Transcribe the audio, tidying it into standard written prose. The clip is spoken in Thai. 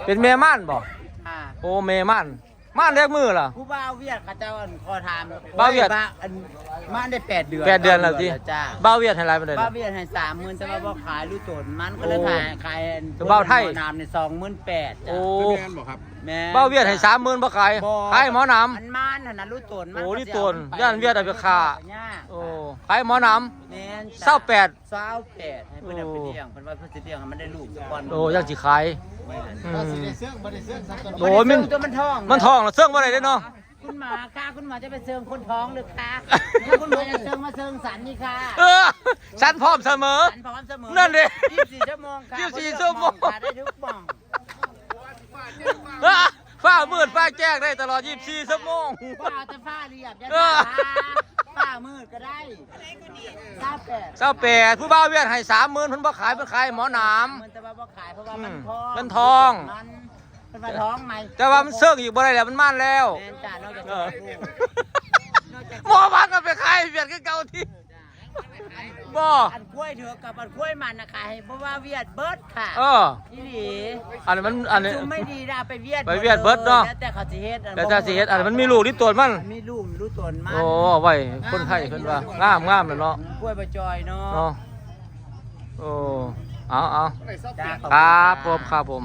เป็นแม่ม่านบ่โอ้แม่ม่านม่านแรกมือล่ะผู้บ่าวเวียดเขาเจ้าขอถาม บ่าวเวียดมันได้8 เดือน8 เดือนแล้วสิบ่าวเวียดให้หลายปานใด บ่าวเวียดให้30,000แต่ว่าบ่ขายรู้ตนมันก็เลยขายบ่าวไทยน้ำใน28,000จ้ะโอ้แม่นบ่ครับแม่บ่าวเวียดให้30,000บ่ขายขายหมอน้ำมันมันหั่นน่ะรู้ตนมัน โอ้นี่ตนย่านเวียดเอาไปฆ่าโอ้ขายหมอน้ำแม่น28ให้เพิ่นเอาไปเลี้ยงเพิ่นว่าเพิ่นสิเลี้ยงให้มันได้ลูกสักวัน โอ้ยังสิขายสิได้เสื้อบ่ได้เสื้อสักตัว โอ้มัน ตัวมันท้อง มันท้องแล้วเสื่องบ่ได้เด้เนาะ คุณหมอค่ะคุณหมอจะไปเชิงคนท้องหรือคะคุณหมอจะเชิงมาเชิงสันนี่ค่ะฉันพร้อมเสมอ สันพร้อมเสมอ นั่นดิ24 ชั่วโมงค่ะ24 ชั่วโมงได้ทุกบ่อง ฟ้ามืดฟ้าแจ้งได้ตลอด24 ชั่วโมง ฟ้าจะฟ้าเรียบฟ้ามืดก็ได้28ผู้บ่าวเวียดให้30,000เพิ่นบ่ขายเพิ่นขายหมอน้ำมันจะว่าบ่ขายเพราะว่ามันมันท้องมันท้องไหมแต่ว่ามันเสื่องอีกบ่ได้แล้วมันม่านแล้ว แม่นจ้านอกจากหมอพันก็ไปขายเวียดคือเก่าที่บ่ อันกล้วยเถือกับอันกล้วยมันนะขายเพราะว่าเวียดเบิร์ดค่ะนี่ดีอันนี้มันอันนี้ไม่ดีนะไปเวียดเบิร์ดเนาะแต่เขาสิเฮ็ดแต่ถ้าสิเฮ็ดอันมันมีลูกที่ตัวมันมีลูกรู้ตัวมันโอ้ไว้คนไทยเพิ่นว่างามๆแล้วเนาะกล้วยบะจอยเนาะโอ้เอาครับผม